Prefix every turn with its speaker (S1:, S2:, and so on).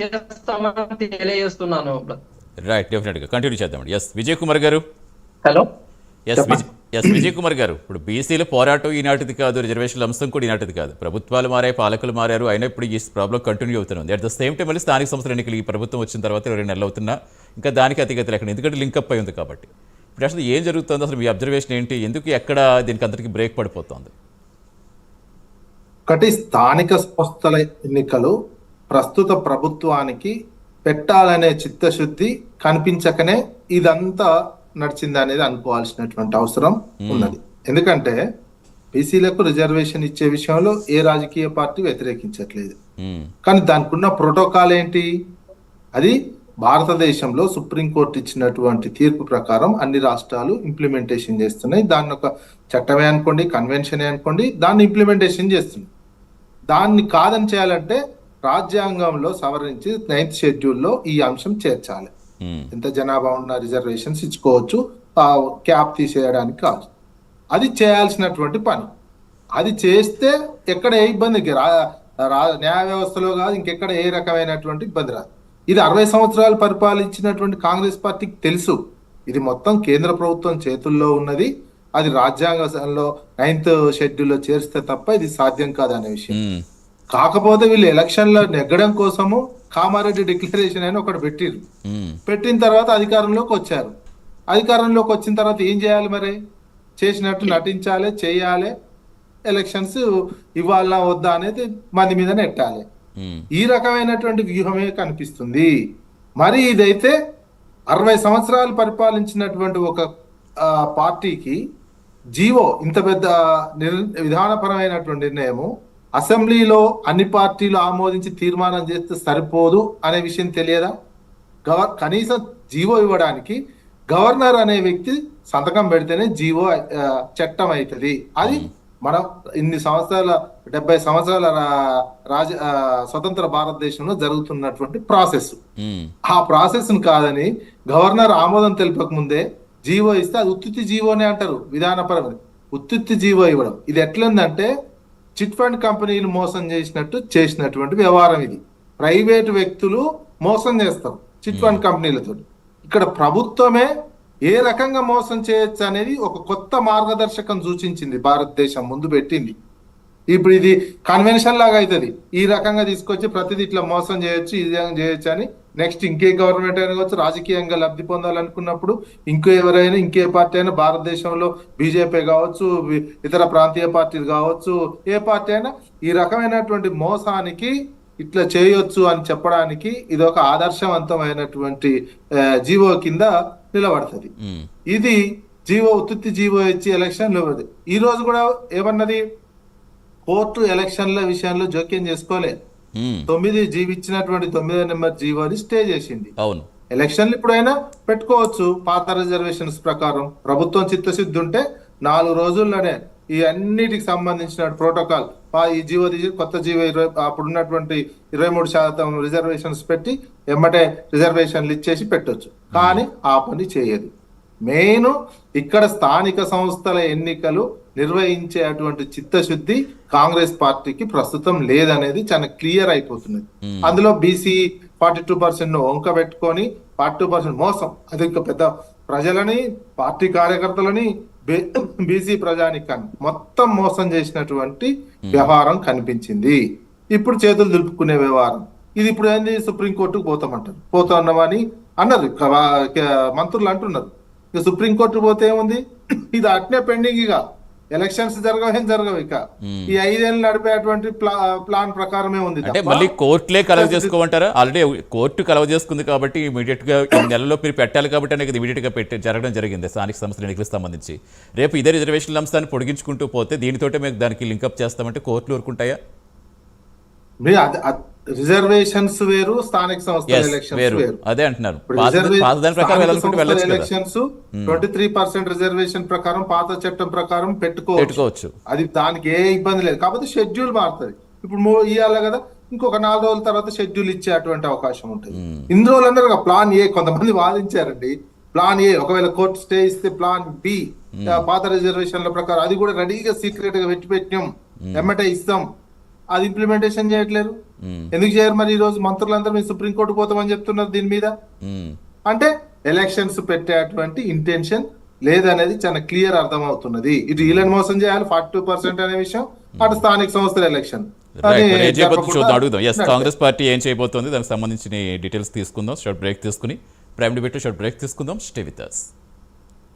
S1: చేస్తామని తెలియజేస్తున్నాను.
S2: రైట్, డెఫినెట్గా కంటిన్యూ చేద్దామండి. ఎస్ విజయ్ కుమార్ గారు.
S1: హలో,
S2: ఎస్ విజయ్ కుమార్ గారు, ఇప్పుడు బీసీల పోరాటం ఈనాటిది కాదు, రిజర్వేషన్ల అంశం కూడా ఈనాటిది కాదు. ప్రభుత్వాలు మారాయి, పాలకులు మారారు, అయినా ఇప్పుడు ఈ ప్రాబ్లం కంటిన్యూ అవుతుంది. అట్ ద సేమ్ టైం మళ్ళీ స్థానిక సంస్థల ఎన్నికలు ఈ ప్రభుత్వం వచ్చిన తర్వాత 20 నెలలు అవుతున్నా ఇంకా దానికి అతిగతి లేకుండా, ఎందుకంటే లింకప్ అయి ఉంది కాబట్టి. ఇప్పుడు అసలు ఏం జరుగుతుంది, అసలు మీ అబ్జర్వేషన్ ఏంటి, ఎందుకు ఎక్కడ దీనికి అందరికీ బ్రేక్ పడిపోతుంది?
S3: ఒకటి, స్థానిక సంస్థల ఎన్నికలు ప్రస్తుత ప్రభుత్వానికి పెట్టాలనే చిత్తశుద్ధి కనిపించకనే ఇదంతా నడిచింది అనేది అనుకోవాల్సినటువంటి అవసరం ఉన్నది. ఎందుకంటే బీసీలకు రిజర్వేషన్ ఇచ్చే విషయంలో ఏ రాజకీయ పార్టీ వ్యతిరేకించట్లేదు. కానీ దానికి ఉన్న ప్రోటోకాల్ ఏంటి? అది భారతదేశంలో సుప్రీంకోర్టు ఇచ్చినటువంటి తీర్పు ప్రకారం అన్ని రాష్ట్రాలు ఇంప్లిమెంటేషన్ చేస్తున్నాయి. దాన్ని ఒక చట్టమే అనుకోండి, కన్వెన్షనే అనుకోండి, దాన్ని ఇంప్లిమెంటేషన్ చేస్తున్నాయి. దాన్ని కాదని చేయాలంటే రాజ్యాంగంలో సవరించి 9th షెడ్యూల్లో ఈ అంశం చేర్చాలి. ఎంత జనాభా ఉన్న రిజర్వేషన్స్ ఇచ్చుకోవచ్చు, క్యాప్ తీసేయడానికి కాదు. అది చేయాల్సినటువంటి పని. అది చేస్తే ఎక్కడ ఏ ఇబ్బందికి న్యాయ వ్యవస్థలో కాదు, ఇంకెక్కడ ఏ రకమైనటువంటి ఇబ్బంది రాదు. ఇది 60 సంవత్సరాలు పరిపాలించినటువంటి కాంగ్రెస్ పార్టీకి తెలుసు. ఇది మొత్తం కేంద్ర ప్రభుత్వం చేతుల్లో ఉన్నది. అది రాజ్యాంగంలో 9th షెడ్యూల్లో చేరిస్తే తప్ప ఇది సాధ్యం కాదనే విషయం. కాకపోతే వీళ్ళు ఎలక్షన్లో నెగ్గడం కోసము కామారెడ్డి డిక్లరేషన్ అని ఒకటి పెట్టిరు. పెట్టిన తర్వాత అధికారంలోకి వచ్చారు. అధికారంలోకి వచ్చిన తర్వాత ఏం చేయాలి మరి? చేసినట్టు నటించాలి, చేయాలి, ఎలక్షన్స్ ఇవ్వాలా వద్దా అనేది మంది మీద నెట్టాలి. ఈ రకమైనటువంటి వ్యూహమే కనిపిస్తుంది. మరి ఇదైతే 60 సంవత్సరాలు పరిపాలించినటువంటి ఒక పార్టీకి జీవో, ఇంత పెద్ద విధానపరమైనటువంటి నిర్ణయము అసెంబ్లీలో అన్ని పార్టీలు ఆమోదించి తీర్మానం చేస్తే సరిపోదు అనే విషయం తెలియదా? కనీసం జీవో ఇవ్వడానికి గవర్నర్ అనే వ్యక్తి సంతకం పెడితేనే జీవో చట్టం అవుతుంది. అది మనం ఇన్ని సంవత్సరాల 70 సంవత్సరాల స్వతంత్ర భారతదేశంలో జరుగుతున్నటువంటి ప్రాసెస్. ఆ ప్రాసెస్ ను కాదని గవర్నర్ ఆమోదం తెలిపక ముందే జీవో ఇస్తే అది ఉత్తుత్తి జీవోనే అంటారు. విధానపరమైన ఉత్తుత్తి జీవో ఇవ్వడం ఇది ఎట్లుందంటే చిట్ ఫండ్ కంపెనీలు మోసం చేసినటువంటి వ్యవహారం. ఇది ప్రైవేటు వ్యక్తులు మోసం చేస్తారు చిట్ ఫండ్ కంపెనీలతో. ఇక్కడ ప్రభుత్వమే ఏ రకంగా మోసం చేయొచ్చు అనేది ఒక కొత్త మార్గదర్శకం సూచించింది, భారతదేశం ముందు పెట్టింది. ఇప్పుడు ఇది కన్వెన్షన్ లాగా అవుతుంది. ఈ రకంగా తీసుకొచ్చి ప్రతిదీ ఇట్లా మోసం చేయొచ్చు, ఇది చేయొచ్చు అని. నెక్స్ట్ ఇంకే గవర్నమెంట్ అయినా కావచ్చు, రాజకీయంగా లబ్ధి పొందాలనుకున్నప్పుడు ఇంకే పార్టీ అయినా, భారతదేశంలో బీజేపీ కావచ్చు, ఇతర ప్రాంతీయ పార్టీలు కావచ్చు, ఏ పార్టీ అయినా ఈ రకమైనటువంటి మోసానికి ఇట్లా చేయొచ్చు అని చెప్పడానికి ఇది ఒక ఆదర్శవంతమైనటువంటి జీవో కింద నిలబడుతుంది. ఇది జీవో ఉత్తుత్తి జీవో ఇచ్చి ఎలక్షన్లు. ఈ రోజు కూడా ఏమన్నది, కోర్టు ఎలక్షన్ల విషయంలో జోక్యం చేసుకోలేదు. 9 ఇచ్చినటువంటి 9వ నెంబర్ జీవోని స్టే చేసింది.
S2: అవును,
S3: ఎలక్షన్లు ఇప్పుడైనా పెట్టుకోవచ్చు పాత రిజర్వేషన్స్ ప్రకారం. ప్రభుత్వం చిత్తశుద్ధి ఉంటే 4 రోజుల్లోనే ఈ అన్నిటికి సంబంధించిన ప్రోటోకాల్, ఈ జీవో తీసి కొత్త జీవో అప్పుడున్నటువంటి 23% రిజర్వేషన్స్ పెట్టి ఎమ్మటే రిజర్వేషన్లు ఇచ్చేసి పెట్టొచ్చు. కానీ ఆ పని చేయదు. మెయిన్ ఇక్కడ స్థానిక సంస్థల ఎన్నికలు నిర్వహించేటువంటి చిత్తశుద్ధి కాంగ్రెస్ పార్టీకి ప్రస్తుతం లేదనేది చాలా క్లియర్ అయిపోతున్నది. అందులో బీసీ 42% వంక పెట్టుకొని 42% మోసం. అది ఇంకా పెద్ద ప్రజలని, పార్టీ కార్యకర్తలని, బీసీ ప్రజానికాన్ని మొత్తం మోసం చేసినటువంటి వ్యవహారం కనిపించింది. ఇప్పుడు చేతులు దులుపుకునే వ్యవహారం ఇది. ఇప్పుడు ఏంది, సుప్రీంకోర్టుకు పోతామంటారు. పోతామని అన్నారు మంత్రులు అంటున్నారు. ఇక సుప్రీంకోర్టు పోతే ఏముంది, ఇది అట్నే పెండింగ్. ఇక ఎలక్షన్స్ జరగవు. ఇక ఈ 5 ఏళ్ళు నడిపేటువంటి ప్లాన్ ప్రకారమే ఉంది.
S2: అంటే మళ్ళీ కోర్టులే కలవ చేసుకోమంటారా? ఆల్రెడీ కోర్టు కలవ చేసుకుంది కాబట్టి ఇమీడియట్ గా ఈ నెలలో మీరు పెట్టాలి కాబట్టి అనేది ఇమీడియట్ గా జరగడం జరిగింది స్థానిక సంస్థల ఎన్నికలకు సంబంధించి. రేపు ఇదే రిజర్వేషన్ల అంశాన్ని పొడిగించుకుంటూ పోతే దీనితోటే మేము దానికి లింకప్ చేస్తామంటే కోర్టులు ఊరుకుంటాయా?
S3: రిజర్వేషన్స్ వేరు, స్థానిక సంస్థల ఎలక్షన్స్ వేరు.
S2: అదే అంటున్నారు.
S3: ఎలక్షన్స్ 23% రిజర్వేషన్ ప్రకారం పాత చట్టం ప్రకారం పెట్టుకోవచ్చు. అది దానికి ఏ ఇబ్బంది లేదు. కాకపోతే షెడ్యూల్ మారుతుంది. ఇప్పుడు ఇవ్వాలి కదా, ఇంకొక 4 రోజుల తర్వాత షెడ్యూల్ ఇచ్చేటువంటి అవకాశం ఉంటుంది. ఇన్ని రోజులు అన్నారు ప్లాన్ ఏ, కొంతమంది వాదించారండి. ప్లాన్ ఏ ఒకవేళ కోర్టు స్టే ఇస్తే ప్లాన్ బి పాత రిజర్వేషన్ల ప్రకారం అది కూడా రెడీగా సీక్రెట్ గా పెట్టినాం, ఎమ్మటే ఇస్తాం. అది ఇంప్లిమెంటేషన్ చేయట్లేరు. ఎందుకు చేయరు మరి? ఈ రోజు మంత్రులందరూ మేము సుప్రీంకోర్టు పోతామని చెప్తున్నారు దీని మీద. అంటే ఎలక్షన్స్ పెట్టేటువంటి ఇంటెన్షన్ లేదనేది చాలా క్లియర్ అర్థమవుతున్నది. ఇటు వీళ్ళని మోసం చేయాలి 42% అనే విషయం, అటు స్థానిక సంస్థల ఎలక్షన్
S2: ఏం చేయబోతుంది చూద్దాం, అడుగుదాం. ఎస్, కాంగ్రెస్ పార్టీ ఏం చేయబోతోంది దానికి సంబంధించిన డీటెయిల్స్ తీసుకుందాం. షార్ట్ బ్రేక్ తీసుకుని ప్రైమ్ డిబేట్ షార్ట్ బ్రేక్ తీసుకుందాం. Stay with us.